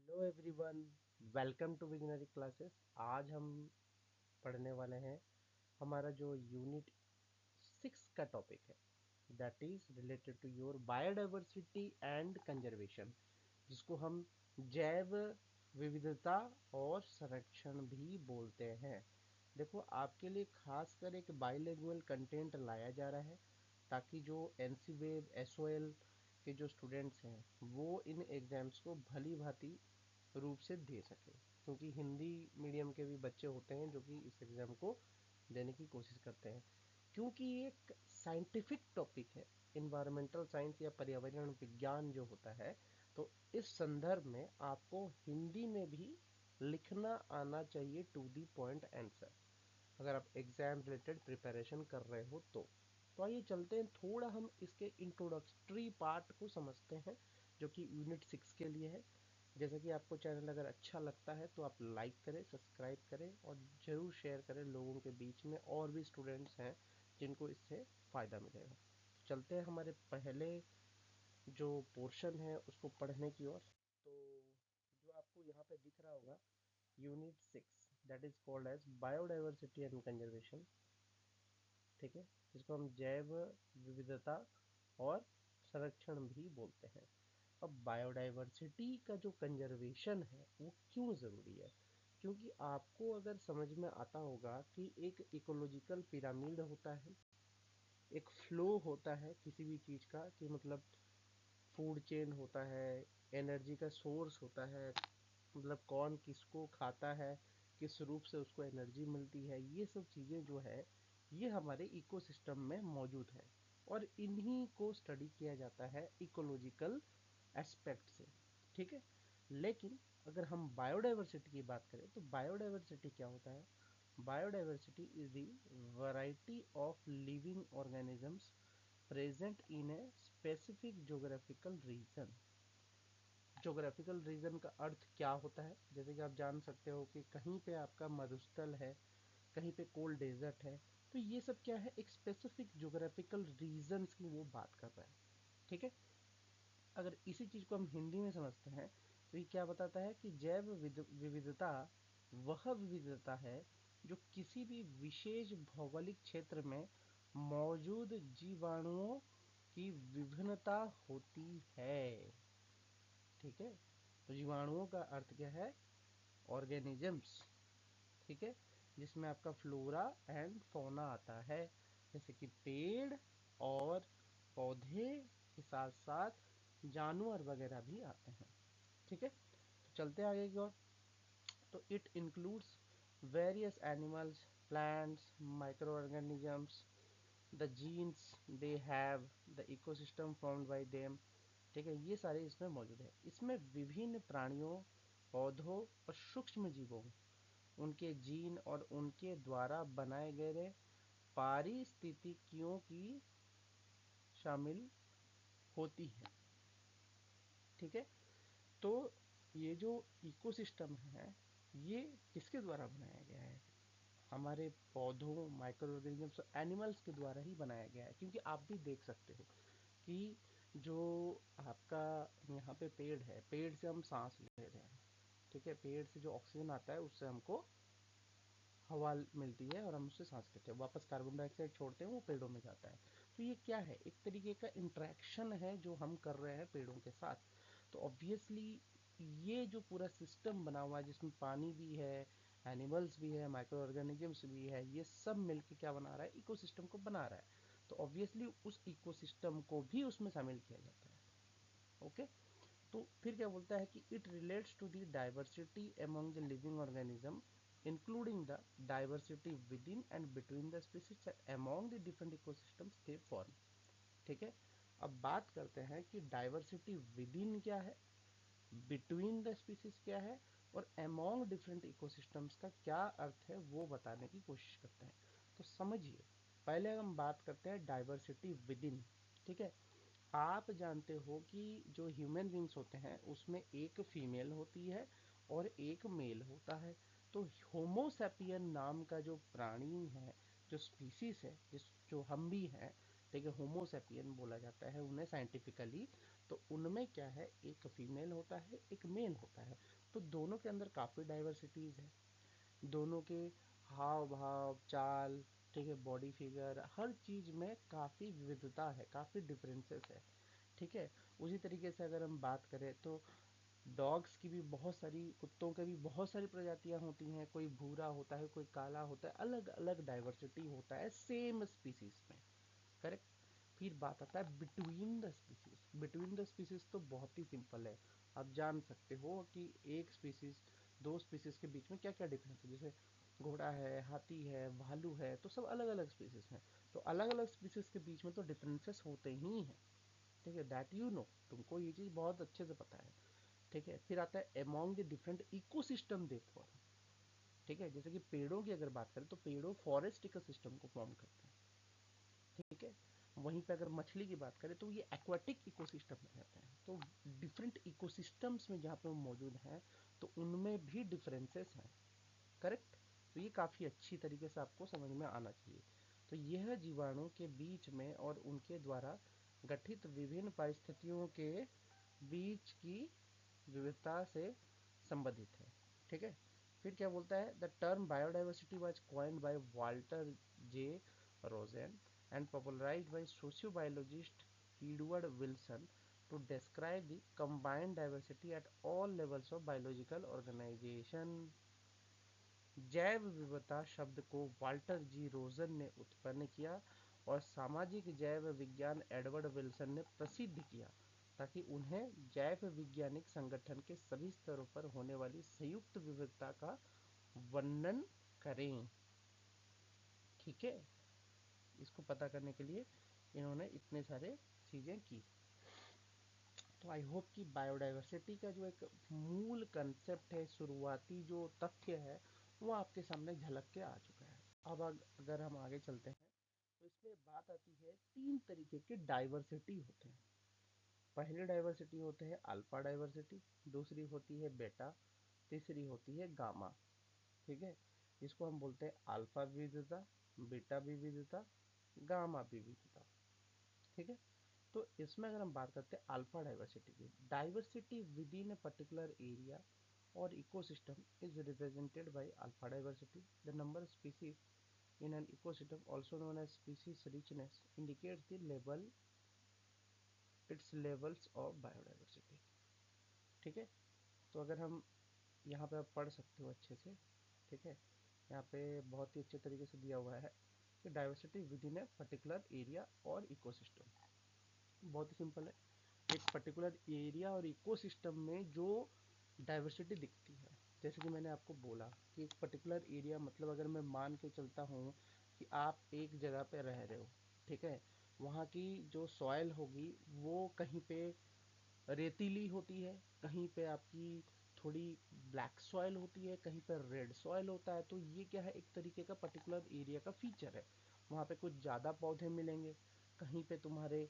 Hello everyone, welcome to visionary classes. आज हम पढ़ने वाले हैं हमारा जो यूनिट 6 का टॉपिक है, that is related to your biodiversity and conservation, जिसको हम जैव विविधता और संरक्षण भी बोलते हैं। देखो, आपके लिए खासकर एक बाइलिंगुअल कंटेंट लाया जा रहा है ताकि जो एनसीवेव एसओएल के जो स्टूडेंट्स हैं वो इन एग्जाम्स को भली भांति रूप से दे सके, क्योंकि हिंदी मीडियम के भी बच्चे होते हैं जो कि इस एग्ज़ाम को देने की कोशिश करते हैं। क्योंकि ये एक साइंटिफिक टॉपिक है, इन्वायरमेंटल साइंस या पर्यावरण विज्ञान जो होता है, तो इस संदर्भ में आपको हिंदी में भी लिखना आना चाहिए टू दी पॉइंट आंसर, अगर आप एग्जाम रिलेटेड प्रिपरेशन कर रहे हो तो आइए चलते हैं, थोड़ा हम इसके इंट्रोडक्टरी पार्ट को समझते हैं जो कि यूनिट 6 के लिए है। जैसा कि आपको चैनल अगर अच्छा लगता है तो आप लाइक करें, सब्सक्राइब करें और ज़रूर शेयर करें लोगों के बीच में, और भी स्टूडेंट्स हैं जिनको इससे फ़ायदा मिलेगा। चलते हैं हमारे पहले जो पोर्शन है उसको पढ़ने की ओर। तो जो आपको यहाँ पे दिख रहा होगा, unit 6 that is called as biodiversity and conservation, ठीक है, जिसको हम जैव विविधता और संरक्षण भी बोलते हैं। अब बायोडाइवर्सिटी का जो कंजर्वेशन है वो क्यों ज़रूरी है? क्योंकि आपको अगर समझ में आता होगा कि एक इकोलॉजिकल पिरामिड होता है, एक फ्लो होता है किसी भी चीज़ का, कि मतलब फूड चेन होता है, एनर्जी का सोर्स होता है, मतलब कौन किसको खाता है, किस रूप से उसको एनर्जी मिलती है, ये सब चीज़ें जो है ये हमारे इकोसिस्टम में मौजूद है और इन्हीं को स्टडी किया जाता है इकोलॉजिकल एस्पेक्ट से, ठीक है। लेकिन अगर हम बायोडाइवर्सिटी की बात करें तो बायोडाइवर्सिटी क्या होता है? Biodiversity is the variety of living organisms present in a specific geographical region. Geographical region का अर्थ क्या होता है? जैसे कि आप जान सकते हो कि कहीं पे आपका मरुस्थल है, कहीं पे कोल्ड डेजर्ट है, तो ये सब क्या है, एक स्पेसिफिक ज्योग्राफिकल रीजन्स की वो बात कर रहा है, ठीक है। अगर इसी चीज़ को हम हिंदी में समझते हैं तो ये क्या बताता है कि जैव विविधता वह विविधता है जो किसी भी विशेष भौगोलिक क्षेत्र में मौजूद जीवाणुओं की विभिन्नता होती है, ठीक है। तो जीवाणुओं का अर्थ क्या है? ऑर्गेनिजम्स, ठीक है, जिसमें आपका फ्लोरा एंड फौना आता है, जैसे कि पेड़ और पौधे के साथ साथ जानवर वगैरह भी आते हैं, ठीक है। तो चलते आगे की ओर। तो it includes various animals, plants, microorganisms, the genes they have, the ecosystem formed by them, ठीक है, ये सारे इसमें मौजूद है। इसमें विभिन्न प्राणियों, पौधों और सूक्ष्म जीवों, उनके जीन और उनके द्वारा बनाए गए पारिस्थितिकियों की शामिल होती है, ठीक है। तो ये जो इकोसिस्टम है ये किसके द्वारा बनाया गया है? हमारे पौधों, माइक्रो ऑर्गेनिजम्स, एनिमल्स के द्वारा ही बनाया गया है। क्योंकि आप भी देख सकते हो कि जो आपका यहाँ पे पेड़ है, पेड़ से हम सांस ले रहे हैं, ठीक है, पेड़ से जो ऑक्सीजन आता है उससे हमको हवा मिलती है और हम उससे सांस लेते हैं, वापस कार्बन डाइऑक्साइड छोड़ते हैं, वो पेड़ों में जाता है। तो ये क्या है? एक तरीके का इंट्रैक्शन है जो हम कर रहे हैं पेड़ों के साथ। तो ऑब्वियसली ये जो पूरा सिस्टम बना हुआ है जिसमें पानी भी है, एनिमल्स भी है, माइक्रो ऑर्गेनिजम्स भी है, ये सब मिलके क्या बना रहा है? इकोसिस्टम को बना रहा है। तो ऑब्वियसली उस इकोसिस्टम को भी उसमें शामिल किया जाता है, ओके। तो फिर क्या बोलता है कि it relates to the diversity among the living organism including the diversity within and between the species among the different ecosystems they form, ठीक है। अब बात करते हैं कि डाइवर्सिटी विद इन क्या है, बिटवीन द स्पीसीज क्या है, और अमोंग डिफरेंट इकोसिस्टम्स का क्या अर्थ है वो बताने की कोशिश करते हैं। तो समझिए, पहले हम बात करते हैं डाइवर्सिटी विद इन, ठीक है। आप जानते हो कि जो ह्यूमन बींग्स होते हैं उसमें एक फीमेल होती है और एक मेल होता है। तो होमोसैपियन नाम का जो प्राणी है, जो स्पीसीज है, जिस जो हम भी हैं, ठीक है, होमोसैपियन बोला जाता है उन्हें साइंटिफिकली। तो उनमें क्या है, एक फीमेल होता है, एक मेल होता है। तो दोनों के अंदर काफ़ी डाइवर्सिटीज़ है, दोनों के हाव भाव, चाल, ठीक है, बॉडी फिगर, हर चीज़ में काफ़ी विविधता है, काफ़ी डिफरेंसेस है। ठीक है। उसी तरीके से अगर हम बात करें तो डॉग्स की भी बहुत सारी, कुत्तों के भी बहुत सारी प्रजातियां होती हैं, कोई भूरा होता है, कोई काला होता है, अलग अलग डाइवर्सिटी होता है सेम स्पीसीज में। करेक्ट। फिर बात आता है between the species. Between the species तो बहुत ही सिंपल है, आप जान सकते हो कि एक स्पीसीज, दो स्पीसीज के बीच में क्या क्या डिफरेंस है। जैसे घोड़ा है, हाथी है, भालू है, तो सब अलग अलग स्पीसीज हैं। तो अलग अलग स्पीसीज के बीच में तो डिफरेंसेस होते ही हैं। ठीक है, दैट यू नो, तुमको ये चीज़ बहुत अच्छे से पता है। ठीक है। फिर आता है अमॉन्ग द डिफरेंट इकोसिस्टम देखो। ठीक है, जैसे कि पेड़ों की अगर बात करें तो पेड़ों फॉरेस्ट इकोसिस्टम को फॉर्म करते हैं। ठीक है। वहीं पे अगर मछली की बात करें तो ये एक्वाटिक इकोसिस्टम में रहते हैं। तो डिफरेंट इकोसिस्टम्स में जहाँ पे वो मौजूद हैं तो उनमें भी डिफरेंसेस हैं। करेक्ट। तो ये काफ़ी अच्छी तरीके से आपको समझ में आना चाहिए। तो यह जीवाणु के बीच में और उनके द्वारा गठित विभिन्न परिस्थितियों के बीच की विविधता से संबंधित है। ठीक है। फिर क्या बोलता है, the term biodiversity was coined by Walter J Rosen and popularised by sociobiologist Edward Wilson to describe the combined diversity at all levels of biological organization। जैव विविधता शब्द को वाल्टर जी रोजन ने उत्पन्न किया और सामाजिक जैव विज्ञान एडवर्ड विल्सन ने प्रसिद्ध किया, ताकि उन्हें जैव वैज्ञानिक संगठन के सभी स्तरों पर होने वाली संयुक्त विविधता का वर्णन करें। ठीक है। इसको पता करने के लिए इन्होंने इतने सारे चीजें की। तो आई होप कि बायोडाइवर्सिटी का जो एक मूल कंसेप्ट है, शुरुआती जो तथ्य है, वो आपके सामने झलक के आ चुका है। अब अगर हम आगे चलते हैं तो इसमें बात आती है, तीन तरीके के डाइवर्सिटी होते हैं। पहली डाइवर्सिटी होते हैं अल्फा डाइवर्सिटी, दूसरी होती है बेटा, तीसरी होती है गामा। ठीक है। इसको हम बोलते हैं अल्फा विविधता, बीटा विविधता, गामा विविधता। ठीक है। तो इसमें अगर हम बात करते हैं अल्फा डाइवर्सिटी की, diversity within a particular area और ecosystem is represented by alpha diversity. The number of species in an ecosystem, also known as species richness, indicates the level, its levels of biodiversity। ठीक है। तो अगर हम यहाँ पे आप पढ़ सकते हो अच्छे से। ठीक है। यहाँ पे बहुत ही अच्छे तरीके से दिया हुआ है कि diversity within a particular area और इकोसिस्टम। बहुत ही सिंपल है, एक पर्टिकुलर एरिया और इकोसिस्टम में जो डाइवर्सिटी दिखती है। जैसे कि मैंने आपको बोला कि एक पर्टिकुलर एरिया, मतलब अगर मैं मान के चलता हूँ कि आप एक जगह पे रह रहे हो। ठीक है। वहाँ की जो सॉइल होगी वो कहीं पे रेतीली होती है, कहीं पे आपकी थोड़ी ब्लैक सॉइल होती है, कहीं पे रेड सॉइल होता है। तो ये क्या है, एक तरीके का पर्टिकुलर एरिया का फीचर है। वहाँ पे कुछ ज़्यादा पौधे मिलेंगे, कहीं पे तुम्हारे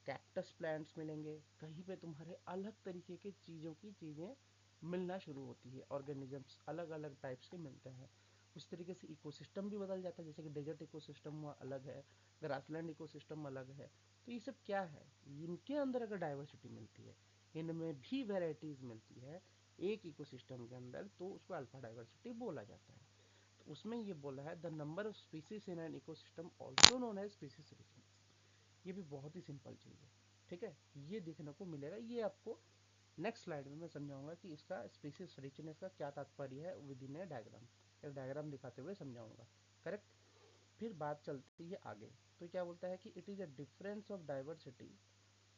कैक्टस प्लांट्स मिलेंगे, कहीं पे तुम्हारे अलग तरीके के चीज़ों की चीज़ें मिलना शुरू होती है, ऑर्गेनिजम्स अलग अलग टाइप्स के मिलते हैं। उस तरीके से इकोसिस्टम भी बदल जाता है, जैसे कि डेजर्ट इकोसिस्टम हुआ अलग है, ग्रासलैंड इकोसिस्टम अलग है। तो ये सब क्या है, इनके अंदर अगर डाइवर्सिटी मिलती है, इनमें भी वेराइटीज मिलती है एक इकोसिस्टम के अंदर, तो उसको अल्फा डाइवर्सिटी बोला जाता है। तो उसमें ये बोला है, the number of species in an ecosystem also known as species richness. ये भी बहुत ही सिंपल चीज़ है। ठीक है। ये देखने को मिलेगा, ये आपको नेक्स्ट स्लाइड में मैं समझाऊंगा कि इसका स्पीसीज रिचनेस का क्या तात्पर्य है विद इन ए डायग्राम। एक डायग्राम दिखाते हुए समझाऊंगा। करेक्ट। फिर बात चलती है आगे। तो क्या बोलता है कि it is a difference of diversity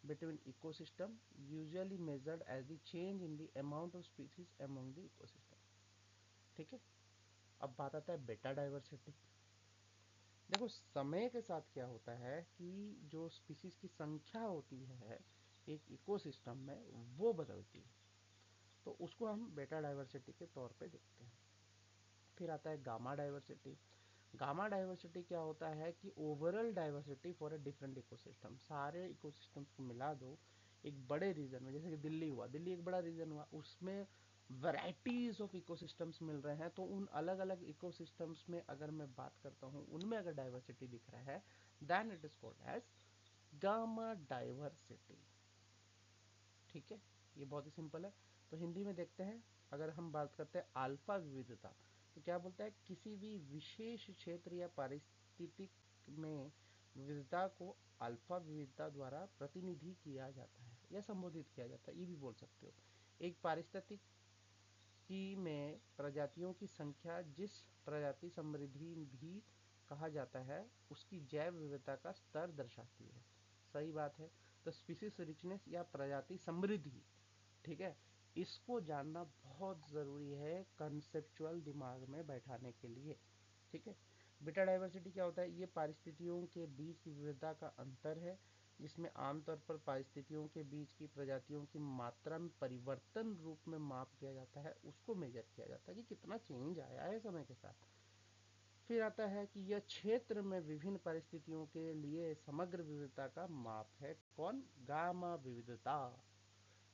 between ecosystem usually measured as the change in the amount of species among the ecosystem. ठीक है। अब बात आता है बेटा डाइवर्सिटी। देखो समय के साथ क्या होता है कि जो स्पीसीज की संख्या होती है एक इकोसिस्टम में वो बदलती है, तो उसको हम बेटा डाइवर्सिटी के तौर पे देखते हैं। फिर आता है गामा डाइवर्सिटी। गामा डाइवर्सिटी क्या होता है कि overall diversity for a different ecosystem, सारे इकोसिस्टम्स को मिला दो एक बड़े रीजन में, जैसे कि दिल्ली हुआ, दिल्ली एक बड़ा रीजन हुआ, उसमें वैराइटीज ऑफ इकोसिस्टम्स मिल रहे हैं। तो उन अलग अलग इकोसिस्टम्स में अगर मैं बात करता हूँ, उनमें अगर डाइवर्सिटी दिख रहा है, then it is called as gamma diversity. ठीक है, ये बहुत ही सिंपल है। तो हिंदी में देखते हैं, अगर हम बात करते हैं अल्फा विविधता, तो क्या बोलता है, किसी भी विशेष क्षेत्र या पारिस्थितिक में विविधता को अल्फा विविधता द्वारा प्रतिनिधि किया जाता है या संबोधित किया जाता है, ये भी बोल सकते हो। एक पारिस्थितिक की में प्रजातियों की संख्या जिस प्रजाति समृद्धि भी कहा जाता है उसकी जैव विविधता का स्तर दर्शाती है। सही बात है। तो स्पीसीज रिचनेस या प्रजाति समृद्धि, ठीक है, इसको जानना बहुत ज़रूरी है कंसेप्चुअल दिमाग में बैठाने के लिए। ठीक है। बीटा डाइवर्सिटी क्या होता है, ये परिस्थितियों के बीच की विविधता का अंतर है जिसमें आमतौर पर परिस्थितियों के बीच की प्रजातियों की मात्रा में परिवर्तन रूप में माप किया जाता है, उसको मेजर किया जाता है कि कितना चेंज आया है समय के साथ। फिर आता है कि यह क्षेत्र में विभिन्न परिस्थितियों के लिए समग्र विविधता का माप है। कौन? गामा विविधता।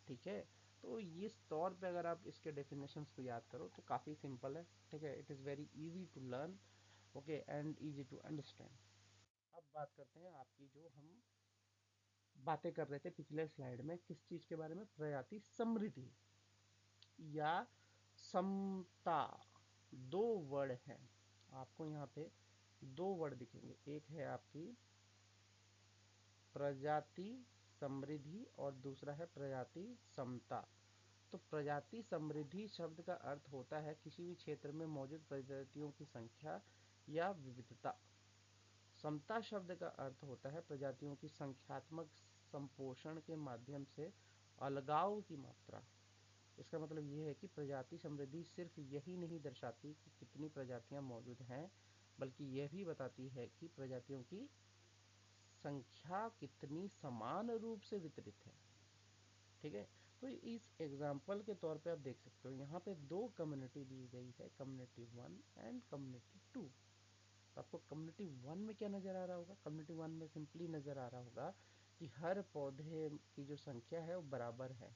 ठीक है। तो इस तौर पे अगर आप इसके डेफिनेशंस को याद करो तो काफ़ी सिंपल है। ठीक है, it is very easy to learn, okay, and easy to understand. अब बात करते हैं आपकी जो हम बातें कर रहे थे पिछले स्लाइड में, किस चीज़ के बारे में, प्रजाति समृद्धि या समता। दो वर्ड हैं आपको यहाँ पे, दो वर्ड दिखेंगे, एक है आपकी प्रजाति समृद्धि और दूसरा है प्रजाति समता। तो प्रजाति समृद्धि शब्द का अर्थ होता है किसी भी क्षेत्र में मौजूद प्रजातियों की संख्या या विविधता। समता शब्द का अर्थ होता है प्रजातियों की संख्यात्मक संपोषण के माध्यम से अलगाव की मात्रा। इसका मतलब ये है कि प्रजाति समृद्धि सिर्फ यही नहीं दर्शाती कि कितनी प्रजातियां मौजूद हैं, बल्कि यह भी बताती है कि प्रजातियों की संख्या कितनी समान रूप से वितरित है। ठीक है। तो इस एग्जाम्पल के तौर पे आप देख सकते हो, यहाँ पे दो कम्युनिटी दी गई है, कम्युनिटी 1 एंड कम्युनिटी 2। तो आपको कम्युनिटी 1 में क्या नज़र आ रहा होगा, कम्युनिटी 1 में सिंपली नज़र आ रहा होगा कि हर पौधे की जो संख्या है वो बराबर है।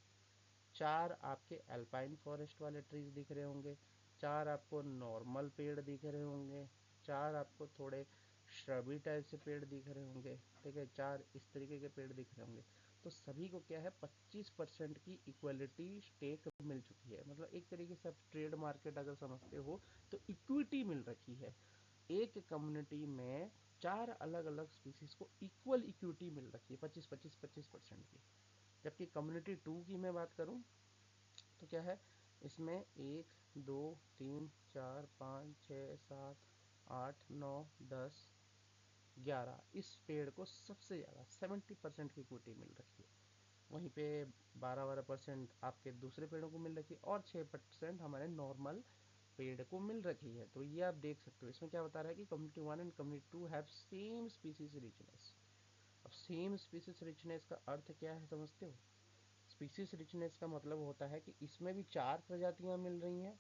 4 आपके अल्पाइन फॉरेस्ट वाले ट्रीज दिख रहे होंगे, 4 आपको नॉर्मल पेड़ दिख रहे होंगे, 4 आपको थोड़े श्रबी टाइप से पेड़ दिख रहे होंगे, ठीक है, 4 इस तरीके के पेड़ दिख रहे होंगे। तो सभी को क्या है, 25% की इक्वलिटी स्टेक मिल चुकी है। मतलब एक तरीके से आप ट्रेड मार्केट अगर समझते हो तो इक्विटी मिल रखी है। एक कम्युनिटी में 4 अलग अलग स्पीसीज को इक्वल इक्विटी मिल रखी है, 25-25-25% की। जबकि कम्युनिटी 2 की मैं बात करूं तो क्या है, इसमें 1 2 3 4 5 6 7 8 9 10 11 इस पेड़ को सबसे ज़्यादा 70% की इक्विटी मिल रखी है। वहीं पे 12-12% आपके दूसरे पेड़ों को मिल रखी है और 6% हमारे नॉर्मल पेड़ को मिल रखी है। तो ये आप देख सकते हो, इसमें क्या बता रहा है कि community 1 and community 2 have same species richness. अब सेम स्पीसीज रिचनेस का अर्थ क्या है समझते हो? स्पीसीज रिचनेस का मतलब होता है कि इसमें भी 4 प्रजातियां मिल रही हैं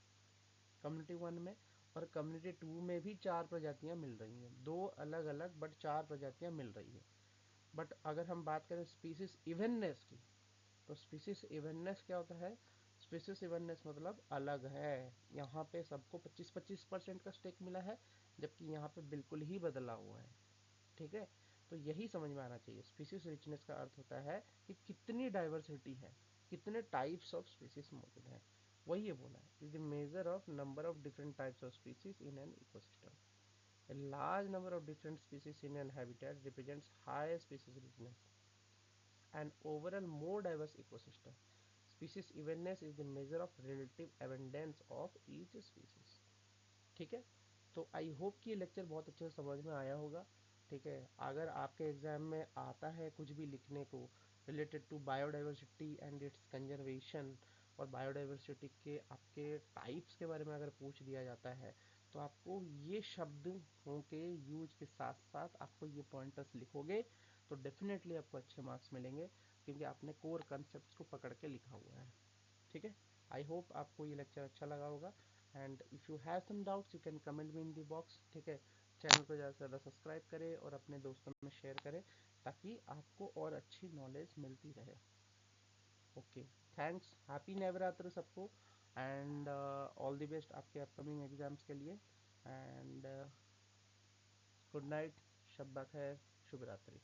कम्युनिटी 1 में, और कम्युनिटी 2 में भी 4 प्रजातियां मिल रही हैं। दो अलग अलग बट 4 प्रजातियां मिल रही हैं। बट अगर हम बात करें स्पीसीज इवननेस की, तो स्पीसीज इवननेस क्या होता है? स्पीसीज इवननेस मतलब अलग है। यहाँ पे सबको 25-25% का स्टेक मिला है, जबकि यहाँ पे बिल्कुल ही बदला हुआ है। ठीक है। तो यही समझ में आना चाहिए। स्पीसीज रिचनेस का अर्थ होता है कि कितनी डाइवर्सिटी है, कितने टाइप्स ऑफ स्पीसीज मौजूद हैं। वही ये बोला है, is the measure of number of different types of species in an ecosystem. A large number of different species in an habitat represents high species richness and overall more diverse ecosystem. Species evenness is the measure of relative abundance of each species. ठीक है। तो I hope कि ये lecture बहुत अच्छे से समझ में आया होगा। ठीक है। अगर आपके एग्जाम में आता है कुछ भी लिखने को related to biodiversity and its conservation, और बायोडाइवर्सिटी के आपके टाइप्स के बारे में अगर पूछ दिया जाता है, तो आपको ये शब्दों के यूज के साथ साथ आपको ये पॉइंटर्स लिखोगे तो डेफिनेटली आपको अच्छे मार्क्स मिलेंगे, क्योंकि आपने कोर कंसेप्ट को पकड़ के लिखा हुआ है। ठीक है। आई होप आपको ये लेक्चर अच्छा लगा होगा, and if you have some doubts you can comment me in the box. ठीक है। चैनल को ज़्यादा से ज़्यादा सब्सक्राइब करें और अपने दोस्तों में शेयर करें, ताकि आपको और अच्छी नॉलेज मिलती रहे। ओके, थैंक्स, हैप्पी नवरात्र सबको, एंड ऑल द बेस्ट आपके अपकमिंग एग्जाम्स के लिए, एंड गुड नाइट, शब खैर, शुभ रात्रि।